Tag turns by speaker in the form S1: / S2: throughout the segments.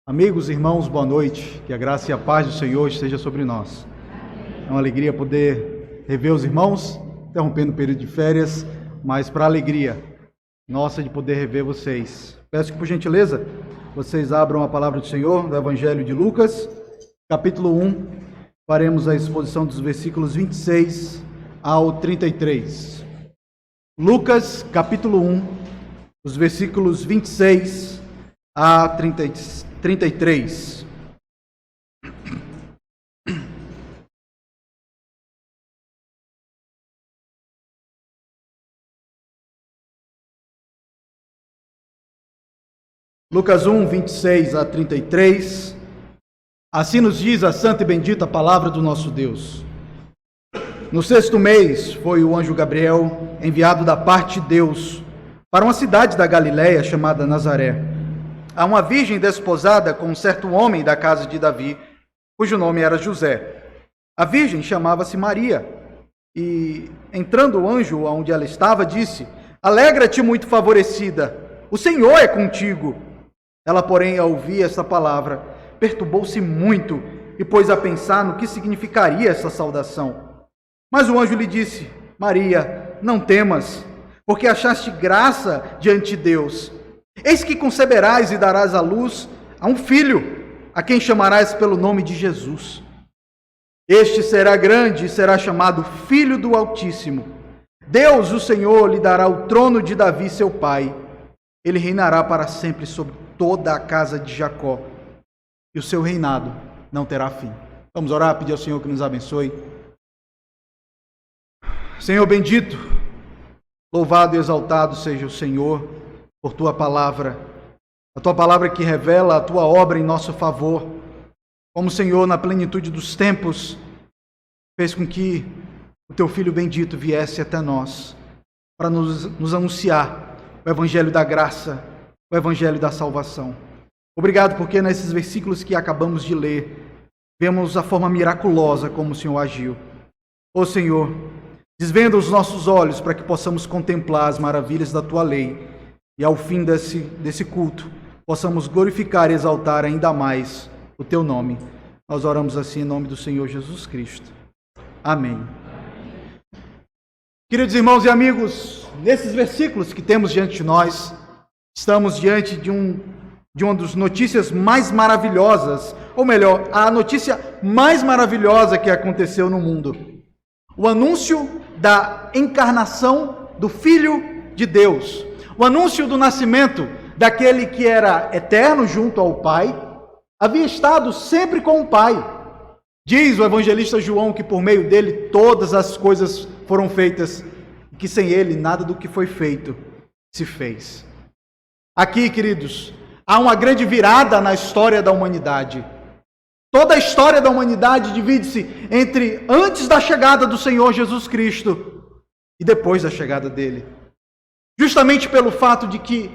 S1: Amigos, irmãos, boa noite. Que a graça e a paz do Senhor esteja sobre nós. É uma alegria poder rever os irmãos, interrompendo o período de férias, mas para a alegria nossa de poder rever vocês. Peço que, por gentileza, vocês abram a palavra do Senhor, do Evangelho de Lucas, capítulo 1. Faremos a exposição dos versículos 26 ao 33. Lucas, capítulo 1, os versículos 26 a 33. Lucas 1, 26 a 33. Assim nos diz a santa e bendita palavra do nosso Deus. No 6º mês foi o anjo Gabriel enviado da parte de Deus para uma cidade da Galiléia chamada Nazaré, a uma virgem desposada com um certo homem da casa de Davi, cujo nome era José. A virgem chamava-se Maria, e entrando o anjo aonde ela estava, disse: Alegra-te, muito favorecida, o Senhor é contigo. Ela, porém, ao ouvir esta palavra, perturbou-se muito e pôs a pensar no que significaria essa saudação. Mas o anjo lhe disse: Maria, não temas, porque achaste graça diante de Deus. Eis que conceberás e darás à luz a um filho, a quem chamarás pelo nome de Jesus. Este será grande e será chamado Filho do Altíssimo. Deus, o Senhor, lhe dará o trono de Davi, seu pai. Ele reinará para sempre sobre toda a casa de Jacó, e o seu reinado não terá fim. Vamos orar, pedir ao Senhor que nos abençoe. Senhor bendito, louvado e exaltado seja o Senhor por tua palavra, a tua palavra que revela a tua obra em nosso favor, como o Senhor, na plenitude dos tempos, fez com que o teu Filho bendito viesse até nós, para nos anunciar o Evangelho da graça, o Evangelho da salvação. Obrigado porque nesses versículos que acabamos de ler, vemos a forma miraculosa como o Senhor agiu. Ó Senhor, desvenda os nossos olhos para que possamos contemplar as maravilhas da tua lei, e ao fim desse culto, possamos glorificar e exaltar ainda mais o teu nome. Nós oramos assim em nome do Senhor Jesus Cristo. Amém. Queridos irmãos e amigos, nesses versículos que temos diante de nós, estamos diante de uma das notícias mais maravilhosas, ou melhor, a notícia mais maravilhosa que aconteceu no mundo. O anúncio da encarnação do Filho de Deus. O anúncio do nascimento daquele que era eterno junto ao Pai, havia estado sempre com o Pai. Diz o evangelista João que por meio dele todas as coisas foram feitas, e que sem ele nada do que foi feito se fez. Aqui, queridos, há uma grande virada na história da humanidade. Toda a história da humanidade divide-se entre antes da chegada do Senhor Jesus Cristo e depois da chegada dele. Justamente pelo fato de que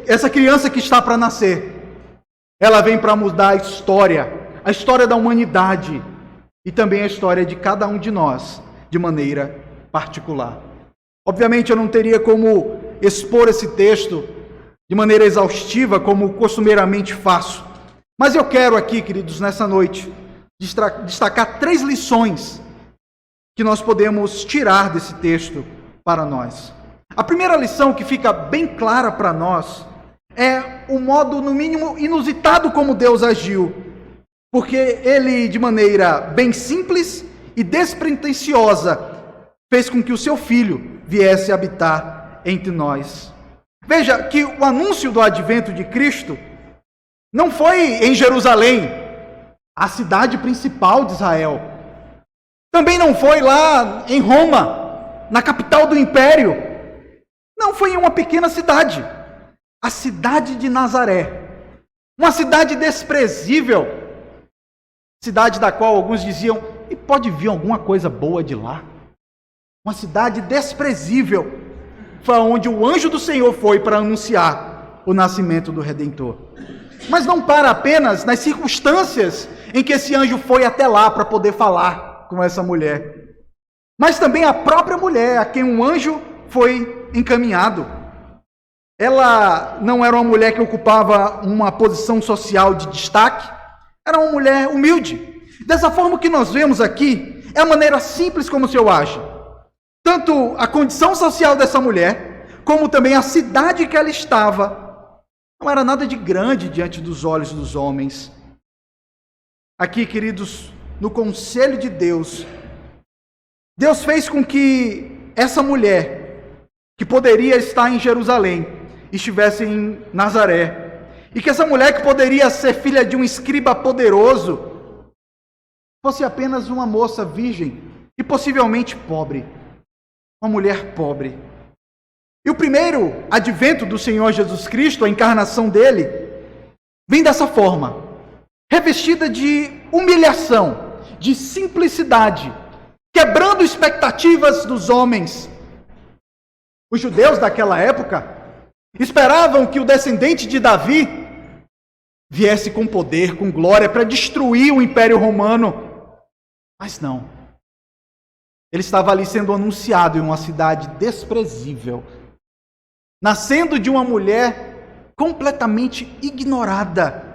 S1: essa criança que está para nascer, ela vem para mudar a história da humanidade e também a história de cada um de nós, de maneira particular. Obviamente eu não teria como expor esse texto de maneira exaustiva, como costumeiramente faço, mas eu quero aqui, queridos, nessa noite, destacar 3 lições que nós podemos tirar desse texto para nós. A primeira lição que fica bem clara para nós é o modo, no mínimo, inusitado como Deus agiu, porque Ele, de maneira bem simples e despretensiosa, fez com que o seu Filho viesse habitar entre nós. Veja que o anúncio do advento de Cristo não foi em Jerusalém, a cidade principal de Israel. Também não foi lá em Roma, na capital do império. Não, foi em uma pequena cidade, a cidade de Nazaré, uma cidade desprezível, cidade da qual alguns diziam, e pode vir alguma coisa boa de lá? Uma cidade desprezível, foi onde o anjo do Senhor foi para anunciar o nascimento do Redentor. Mas não para apenas nas circunstâncias em que esse anjo foi até lá para poder falar com essa mulher, mas também a própria mulher a quem um anjo foi encaminhado. Ela não era uma mulher que ocupava uma posição social de destaque, era uma mulher humilde. Dessa forma, o que nós vemos aqui é a maneira simples como o Senhor age. Tanto a condição social dessa mulher, como também a cidade que ela estava, não era nada de grande diante dos olhos dos homens. Aqui, queridos, no conselho de Deus, Deus fez com que essa mulher, que poderia estar em Jerusalém, estivesse em Nazaré, e que essa mulher que poderia ser filha de um escriba poderoso, fosse apenas uma moça virgem e possivelmente pobre, uma mulher pobre. E o primeiro advento do Senhor Jesus Cristo, a encarnação dele, vem dessa forma, revestida de humilhação, de simplicidade, quebrando expectativas dos homens. Os judeus daquela época esperavam que o descendente de Davi viesse com poder, com glória, para destruir o Império Romano. Mas não. Ele estava ali sendo anunciado em uma cidade desprezível, nascendo de uma mulher completamente ignorada.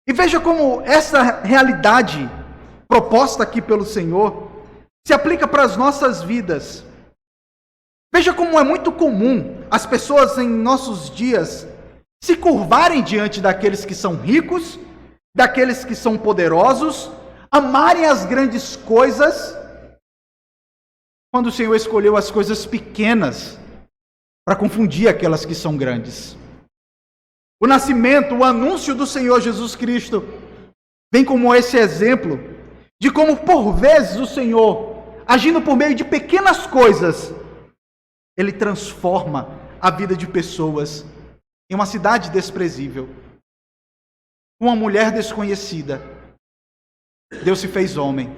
S1: E veja como essa realidade proposta aqui pelo Senhor se aplica para as nossas vidas. Veja como é muito comum as pessoas em nossos dias se curvarem diante daqueles que são ricos, daqueles que são poderosos, amarem as grandes coisas, quando o Senhor escolheu as coisas pequenas para confundir aquelas que são grandes. O nascimento, o anúncio do Senhor Jesus Cristo vem como esse exemplo de como por vezes o Senhor, agindo por meio de pequenas coisas, Ele transforma a vida de pessoas em uma cidade desprezível. Uma mulher desconhecida, Deus se fez homem.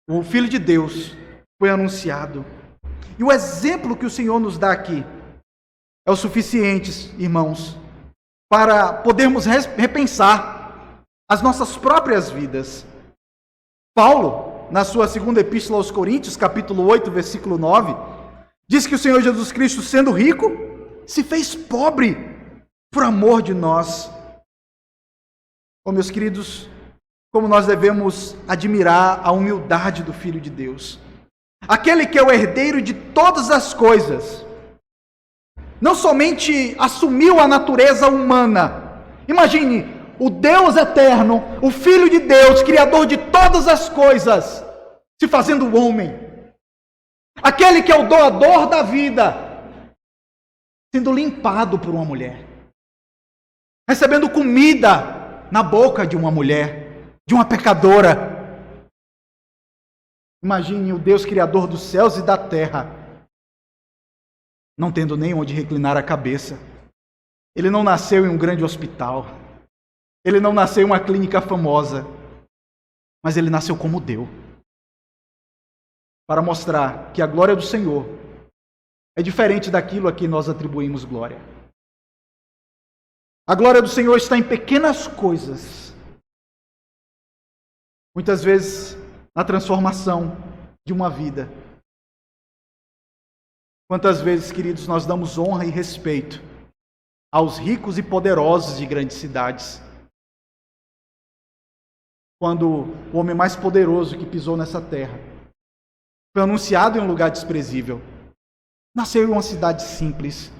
S1: O Filho de Deus foi anunciado. E o exemplo que o Senhor nos dá aqui é o suficiente, irmãos, para podermos repensar as nossas próprias vidas. Paulo, na sua segunda epístola aos Coríntios, capítulo 8, versículo 9, diz que o Senhor Jesus Cristo, sendo rico, se fez pobre por amor de nós. Oh, meus queridos, como nós devemos admirar a humildade do Filho de Deus. Aquele que é o herdeiro de todas as coisas, não somente assumiu a natureza humana. Imagine, o Deus eterno, o Filho de Deus, Criador de todas as coisas, se fazendo homem. Aquele que é o doador da vida, sendo limpado por uma mulher, recebendo comida na boca de uma mulher, de uma pecadora. Imagine o Deus Criador dos céus e da terra, não tendo nem onde reclinar a cabeça. Ele não nasceu em um grande hospital, ele não nasceu em uma clínica famosa, mas ele nasceu como Deus, para mostrar que a glória do Senhor é diferente daquilo a que nós atribuímos glória. A glória do Senhor está em pequenas coisas, muitas vezes na transformação de uma vida. Quantas vezes, queridos, nós damos honra e respeito aos ricos e poderosos de grandes cidades, quando o homem mais poderoso que pisou nessa terra foi anunciado em um lugar desprezível, nasceu em uma cidade simples,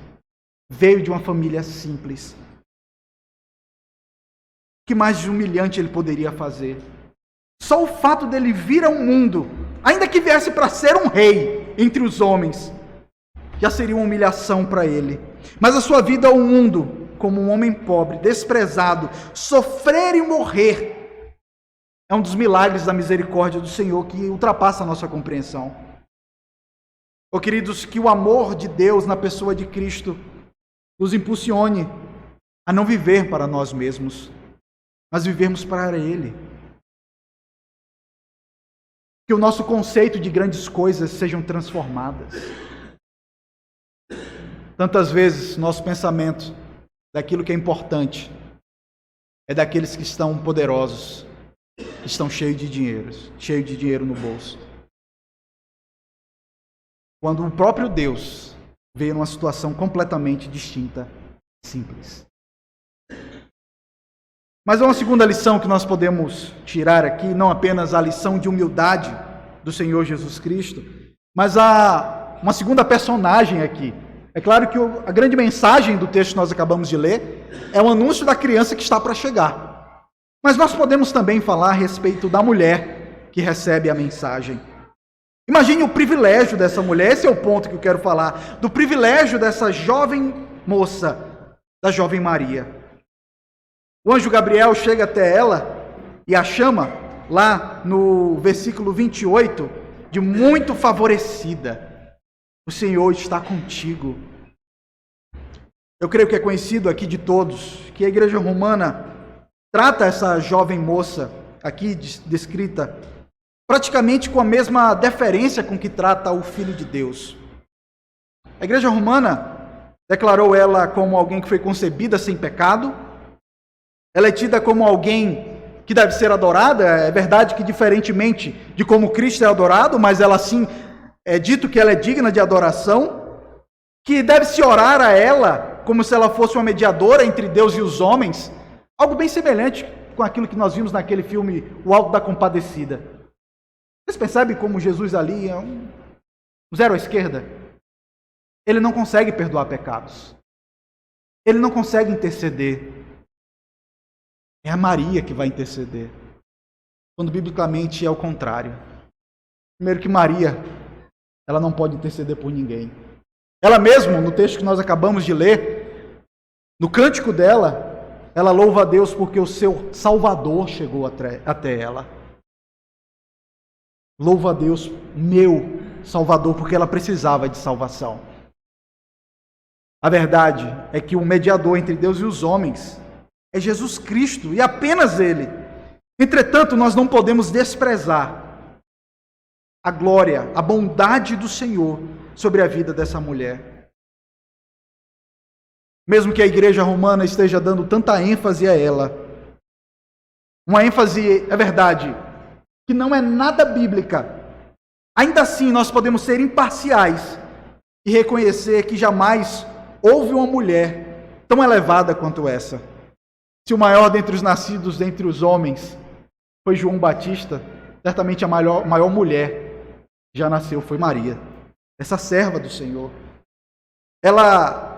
S1: veio de uma família simples. O que mais de humilhante ele poderia fazer? Só o fato dele vir ao mundo, ainda que viesse para ser um rei entre os homens, já seria uma humilhação para ele. Mas a sua vida ao mundo, como um homem pobre, desprezado, sofrer e morrer, é um dos milagres da misericórdia do Senhor que ultrapassa a nossa compreensão. Oh, queridos, que o amor de Deus na pessoa de Cristo nos impulsione a não viver para nós mesmos, mas vivermos para Ele. Que o nosso conceito de grandes coisas sejam transformadas. Tantas vezes nosso pensamento daquilo que é importante é daqueles que estão poderosos, que estão cheios de dinheiro no bolso. Quando o próprio Deus veio numa situação completamente distinta, simples. Mas há uma segunda lição que nós podemos tirar aqui, não apenas a lição de humildade do Senhor Jesus Cristo, mas há uma segunda personagem aqui. É claro que a grande mensagem do texto que nós acabamos de ler é o anúncio da criança que está para chegar. Mas nós podemos também falar a respeito da mulher que recebe a mensagem. Imagine o privilégio dessa mulher, esse é o ponto que eu quero falar, do privilégio dessa jovem moça, da jovem Maria. O anjo Gabriel chega até ela e a chama, lá no versículo 28, de muito favorecida. O Senhor está contigo. Eu creio que é conhecido aqui de todos que a igreja romana trata essa jovem moça, aqui descrita, praticamente com a mesma deferência com que trata o Filho de Deus. A igreja romana declarou ela como alguém que foi concebida sem pecado. Ela é tida como alguém que deve ser adorada. É verdade que diferentemente de como Cristo é adorado, mas ela sim é dito que ela é digna de adoração, que deve-se orar a ela como se ela fosse uma mediadora entre Deus e os homens, algo bem semelhante com aquilo que nós vimos naquele filme O Alto da Compadecida. Vocês percebem como Jesus ali é um zero à esquerda? Ele não consegue perdoar pecados. Ele não consegue interceder. É a Maria que vai interceder, quando biblicamente é o contrário. Primeiro que Maria, ela não pode interceder por ninguém. Ela mesma, no texto que nós acabamos de ler, no cântico dela, ela louva a Deus porque o seu Salvador chegou até ela. Louva a Deus, meu Salvador, porque ela precisava de salvação. A verdade é que o mediador entre Deus e os homens é Jesus Cristo, e apenas Ele. Entretanto, nós não podemos desprezar a glória, a bondade do Senhor sobre a vida dessa mulher. Mesmo que a igreja romana esteja dando tanta ênfase a ela, uma ênfase, é verdade, que não é nada bíblica, ainda assim nós podemos ser imparciais e reconhecer que jamais houve uma mulher tão elevada quanto essa. Se o maior dentre os nascidos dentre os homens foi João Batista, certamente a maior mulher já nasceu foi Maria, essa serva do Senhor. Ela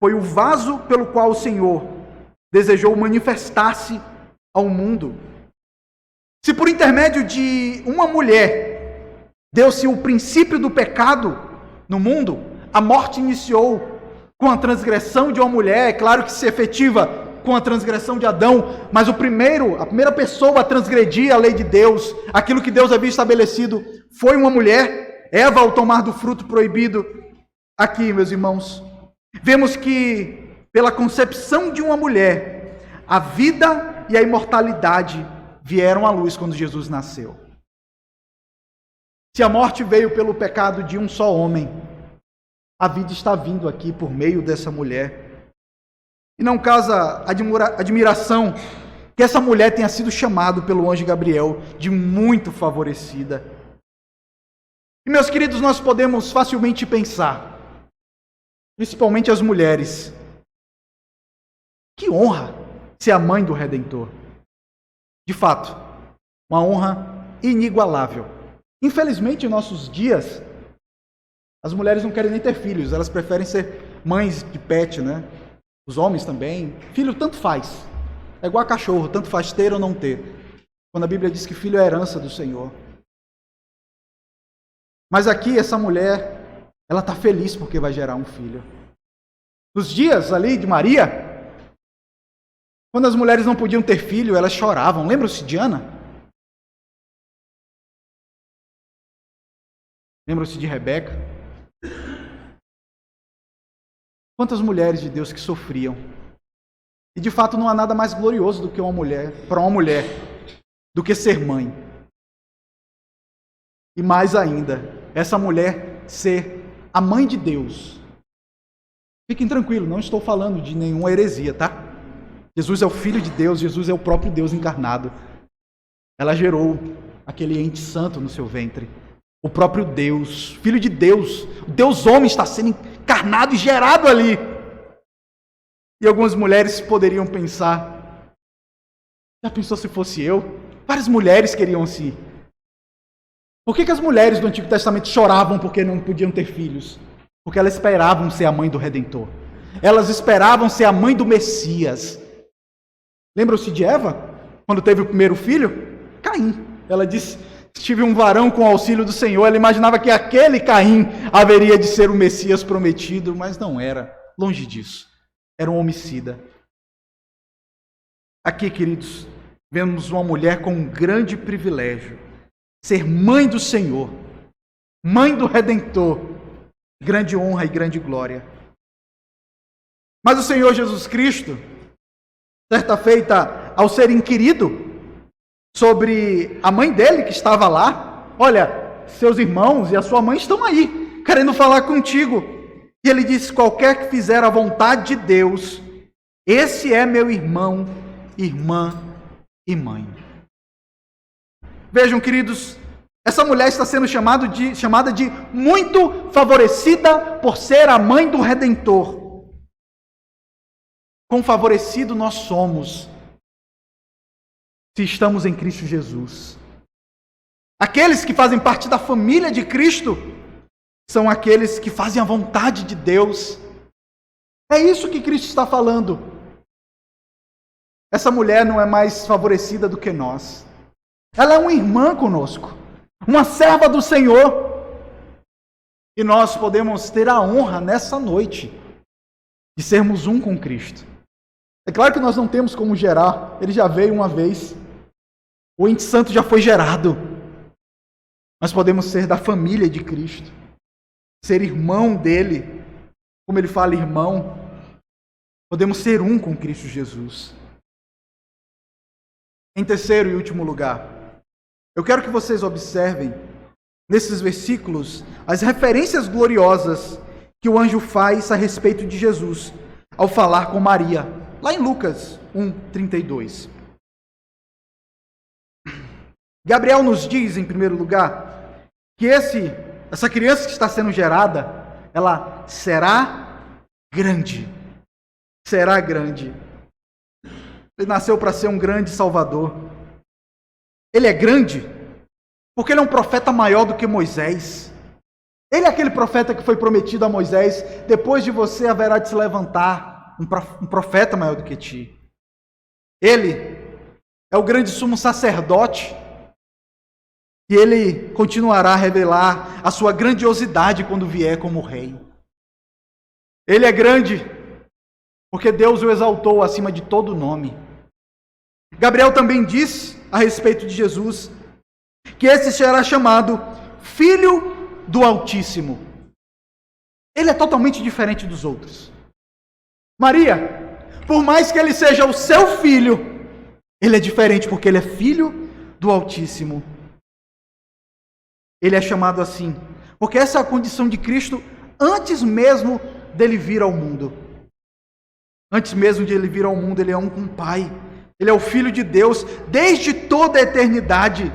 S1: foi o vaso pelo qual o Senhor desejou manifestar-se ao mundo. Se por intermédio de uma mulher deu-se o princípio do pecado no mundo, a morte iniciou com a transgressão de uma mulher, é claro que se efetiva com a transgressão de Adão, mas a primeira pessoa a transgredir a lei de Deus, aquilo que Deus havia estabelecido, foi uma mulher, Eva, ao tomar do fruto proibido. Aqui, meus irmãos, vemos que pela concepção de uma mulher, a vida e a imortalidade vieram à luz quando Jesus nasceu. Se a morte veio pelo pecado de um só homem, a vida está vindo aqui por meio dessa mulher. E não causa admiração que essa mulher tenha sido chamada pelo anjo Gabriel de muito favorecida. E, meus queridos, nós podemos facilmente pensar, principalmente as mulheres, que honra ser a mãe do Redentor. De fato, uma honra inigualável. Infelizmente, em nossos dias, as mulheres não querem nem ter filhos, elas preferem ser mães de pet, né? Os homens também. Filho tanto faz. É igual a cachorro, tanto faz ter ou não ter. Quando a Bíblia diz que filho é a herança do Senhor. Mas aqui essa mulher, ela está feliz porque vai gerar um filho. Nos dias ali de Maria, quando as mulheres não podiam ter filho, elas choravam. Lembram-se de Ana? Lembram-se de Rebeca? Quantas mulheres de Deus que sofriam. E de fato não há nada mais glorioso do que uma mulher, para uma mulher, do que ser mãe. E mais ainda, essa mulher ser a mãe de Deus. Fiquem tranquilos, não estou falando de nenhuma heresia, tá? Jesus é o Filho de Deus, Jesus é o próprio Deus encarnado. Ela gerou aquele ente santo no seu ventre. O próprio Deus, Filho de Deus, o Deus homem está sendo encarnado e gerado ali. E algumas mulheres poderiam pensar, já pensou se fosse eu? Várias mulheres queriam assim. Por que as mulheres do Antigo Testamento choravam porque não podiam ter filhos? Porque elas esperavam ser a mãe do Redentor. Elas esperavam ser a mãe do Messias. Lembram-se de Eva? Quando teve o primeiro filho? Caim. Ela disse, tive um varão com o auxílio do Senhor. Ela imaginava que aquele Caim haveria de ser o Messias prometido, mas não era. Longe disso. Era um homicida. Aqui, queridos, vemos uma mulher com um grande privilégio. Ser mãe do Senhor. Mãe do Redentor. Grande honra e grande glória. Mas o Senhor Jesus Cristo, certa feita, ao ser inquirido sobre a mãe dele que estava lá, olha, seus irmãos e a sua mãe estão aí, querendo falar contigo. E ele disse, qualquer que fizer a vontade de Deus, esse é meu irmão, irmã e mãe. Vejam, queridos, essa mulher está sendo chamada de muito favorecida por ser a mãe do Redentor. Quão favorecido nós somos se estamos em Cristo Jesus. Aqueles que fazem parte da família de Cristo são aqueles que fazem a vontade de Deus. É isso que Cristo está falando. Essa mulher não é mais favorecida do que nós. Ela é uma irmã conosco, uma serva do Senhor. E nós podemos ter a honra nessa noite de sermos um com Cristo. É claro que nós não temos como gerar, ele já veio uma vez, o ente santo já foi gerado. Nós podemos ser da família de Cristo, ser irmão dele, como ele fala irmão, podemos ser um com Cristo Jesus. Em terceiro e último lugar, eu quero que vocês observem nesses versículos as referências gloriosas que o anjo faz a respeito de Jesus ao falar com Maria. Lá em Lucas 1:32. Gabriel nos diz, em primeiro lugar, que essa criança que está sendo gerada, ela será grande. Será grande. Ele nasceu para ser um grande salvador. Ele é grande porque ele é um profeta maior do que Moisés. Ele é aquele profeta que foi prometido a Moisés, depois de você haverá de se levantar um profeta maior do que ti. Ele é o grande sumo sacerdote e ele continuará a revelar a sua grandiosidade quando vier como rei. Ele é grande porque Deus o exaltou acima de todo nome. Gabriel também diz a respeito de Jesus que esse será chamado Filho do Altíssimo. Ele é totalmente diferente dos outros. Maria, por mais que ele seja o seu filho, ele é diferente porque ele é filho do Altíssimo. Ele é chamado assim, porque essa é a condição de Cristo antes mesmo dele vir ao mundo. Antes mesmo de ele vir ao mundo, ele é um com o Pai. Ele é o Filho de Deus desde toda a eternidade.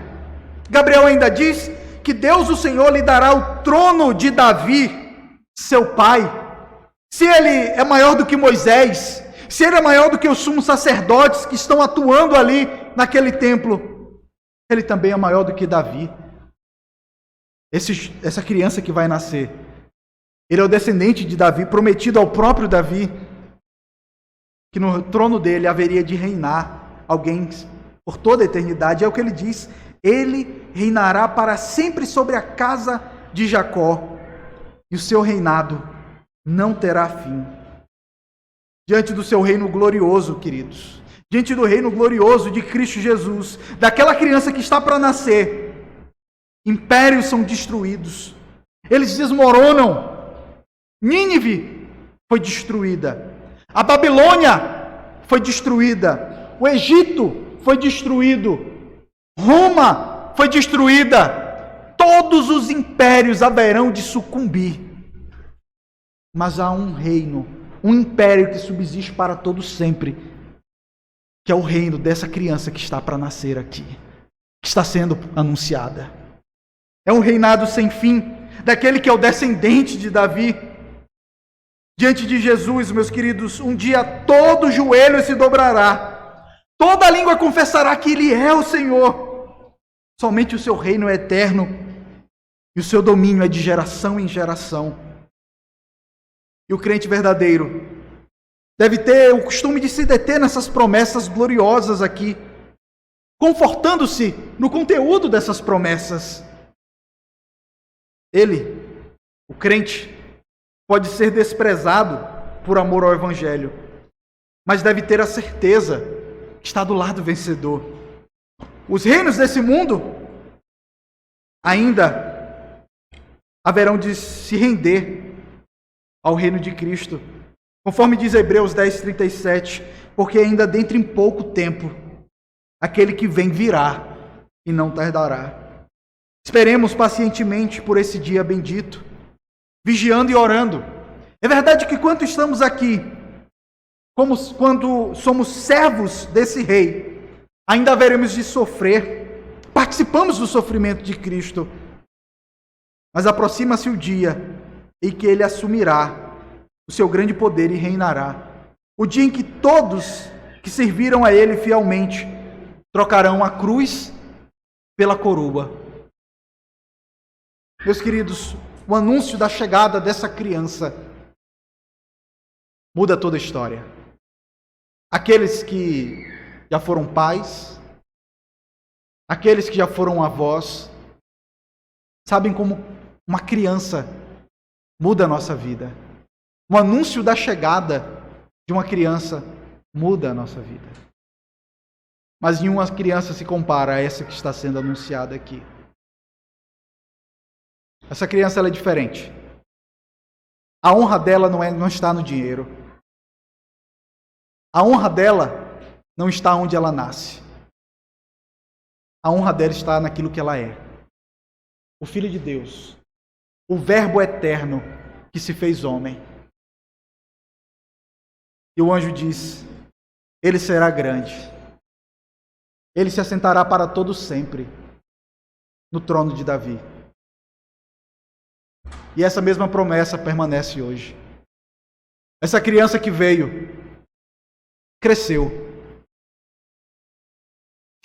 S1: Gabriel ainda diz que Deus, o Senhor, lhe dará o trono de Davi, seu pai. Se ele é maior do que Moisés, se ele é maior do que os sumos sacerdotes que estão atuando ali naquele templo, ele também é maior do que Davi. Essa criança que vai nascer, ele é o descendente de Davi, prometido ao próprio Davi, que no trono dele haveria de reinar alguém por toda a eternidade. É o que ele diz, ele reinará para sempre sobre a casa de Jacó, e o seu reinado não terá fim. Diante do seu reino glorioso, queridos, diante do reino glorioso de Cristo Jesus, daquela criança que está para nascer, impérios são destruídos, eles desmoronam. Nínive foi destruída, a Babilônia foi destruída, o Egito foi destruído, Roma foi destruída, todos os impérios haverão de sucumbir. Mas há um reino, um império que subsiste para todo sempre, que é o reino dessa criança que está para nascer aqui, que está sendo anunciada. É um reinado sem fim, daquele que é o descendente de Davi. Diante de Jesus, meus queridos, um dia todo joelho se dobrará, toda língua confessará que Ele é o Senhor. Somente o seu reino é eterno e o seu domínio é de geração em geração. E o crente verdadeiro deve ter o costume de se deter nessas promessas gloriosas aqui, confortando-se no conteúdo dessas promessas. Ele, o crente, pode ser desprezado por amor ao Evangelho, mas deve ter a certeza que está do lado vencedor. Os reinos desse mundo ainda haverão de se render ao reino de Cristo, conforme diz Hebreus 10:37, porque ainda dentro em pouco tempo aquele que vem virá e não tardará. Esperemos pacientemente por esse dia bendito, vigiando e orando. É verdade que quando estamos aqui, quando somos servos desse rei, ainda haveremos de sofrer, participamos do sofrimento de Cristo, mas aproxima-se o dia em que Ele assumirá o seu grande poder e reinará. O dia em que todos que serviram a Ele fielmente trocarão a cruz pela coroa. Meus queridos, o anúncio da chegada dessa criança muda toda a história. Aqueles que já foram pais, aqueles que já foram avós, sabem como uma criança muda a nossa vida. O anúncio da chegada de uma criança muda a nossa vida. Mas nenhuma criança se compara a essa que está sendo anunciada aqui. Essa criança ela é diferente. A honra dela não está no dinheiro. A honra dela não está onde ela nasce. A honra dela está naquilo que ela é. O Filho de Deus, o Verbo eterno que se fez homem. E o anjo diz: Ele será grande. Ele se assentará para todo sempre no trono de Davi. E essa mesma promessa permanece hoje. Essa criança que veio, cresceu,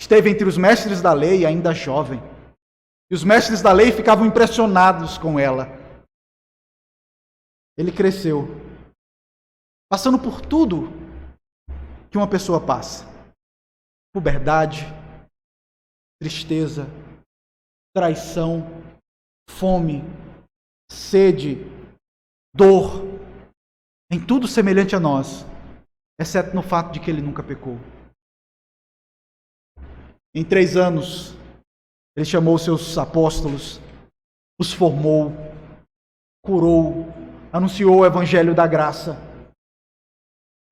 S1: esteve entre os mestres da lei ainda jovem, e os mestres da lei ficavam impressionados com ela. Ele cresceu, passando por tudo que uma pessoa passa: puberdade, tristeza, traição, fome, sede, dor, em tudo semelhante a nós, exceto no fato de que ele nunca pecou. Em 3 anos, ele chamou seus apóstolos, os formou, curou, anunciou o evangelho da graça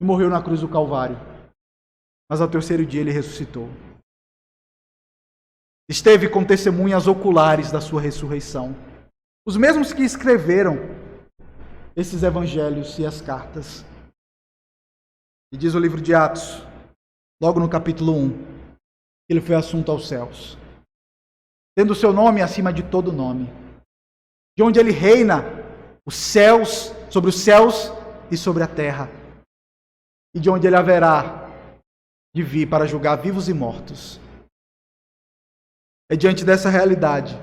S1: e morreu na cruz do Calvário. Mas ao 3º dia ele ressuscitou. Esteve com testemunhas oculares da sua ressurreição. Os mesmos que escreveram esses evangelhos e as cartas. E diz o livro de Atos, logo no capítulo 1, que ele foi assunto aos céus, tendo o seu nome acima de todo nome, de onde ele reina os céus, sobre os céus e sobre a terra, e de onde ele haverá de vir para julgar vivos e mortos. É diante dessa realidade,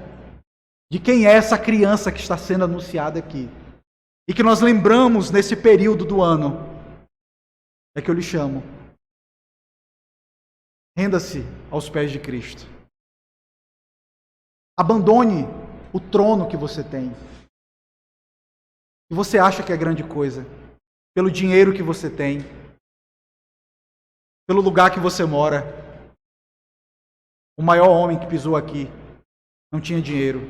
S1: de quem é essa criança que está sendo anunciada aqui, e que nós lembramos nesse período do ano, é que eu lhe chamo. Renda-se aos pés de Cristo. Abandone o trono que você tem, que você acha que é grande coisa, pelo dinheiro que você tem, pelo lugar que você mora. O maior homem que pisou aqui não tinha dinheiro,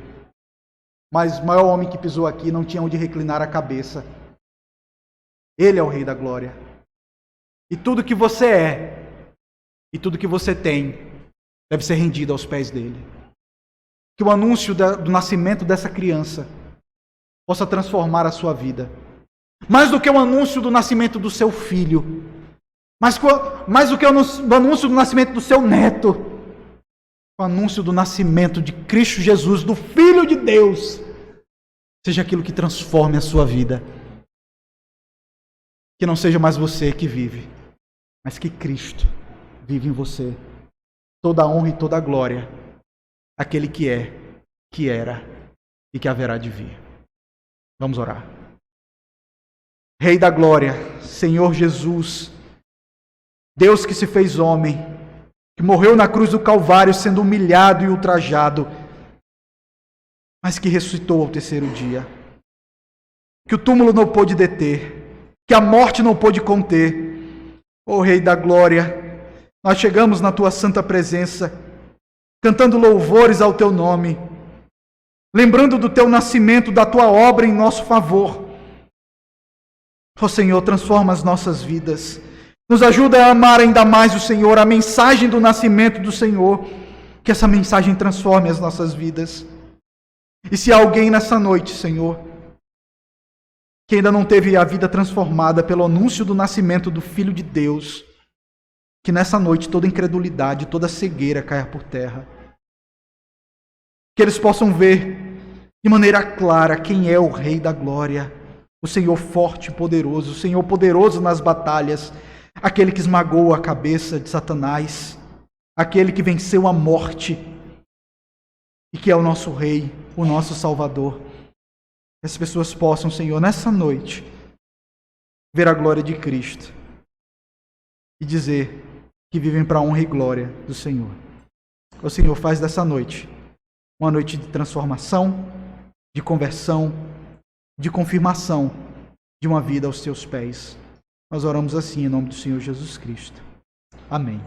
S1: mas o maior homem que pisou aqui não tinha onde reclinar a cabeça. Ele é o Rei da Glória. E tudo que você é, e tudo que você tem, deve ser rendido aos pés dele. Que o anúncio do nascimento dessa criança possa transformar a sua vida. Mais do que o anúncio do nascimento do seu filho, mais do que o anúncio do nascimento do seu neto, o anúncio do nascimento de Cristo Jesus, do Filho de Deus, seja aquilo que transforme a sua vida. Que não seja mais você que vive, mas que Cristo vive em você. Toda a honra e toda a glória, aquele que é, que era e que haverá de vir. Vamos orar. Rei da glória, Senhor Jesus, Deus que se fez homem, que morreu na cruz do Calvário sendo humilhado e ultrajado, mas que ressuscitou ao terceiro dia, que o túmulo não pôde deter, que a morte não pôde conter. Ó Rei da glória, nós chegamos na tua santa presença, cantando louvores ao teu nome, lembrando do teu nascimento, da tua obra em nosso favor. Ó Senhor, transforma as nossas vidas, nos ajuda a amar ainda mais o Senhor, a mensagem do nascimento do Senhor, que essa mensagem transforme as nossas vidas. E se há alguém nessa noite, Senhor, que ainda não teve a vida transformada pelo anúncio do nascimento do Filho de Deus, que nessa noite toda incredulidade, toda cegueira caia por terra. Que eles possam ver de maneira clara quem é o Rei da glória, o Senhor forte e poderoso, o Senhor poderoso nas batalhas, aquele que esmagou a cabeça de Satanás, aquele que venceu a morte e que é o nosso Rei, o nosso Salvador. Que as pessoas possam, Senhor, nessa noite, ver a glória de Cristo e dizer que vivem para a honra e glória do Senhor. O Senhor faz dessa noite uma noite de transformação, de conversão, de confirmação de uma vida aos teus pés. Nós oramos assim em nome do Senhor Jesus Cristo. Amém.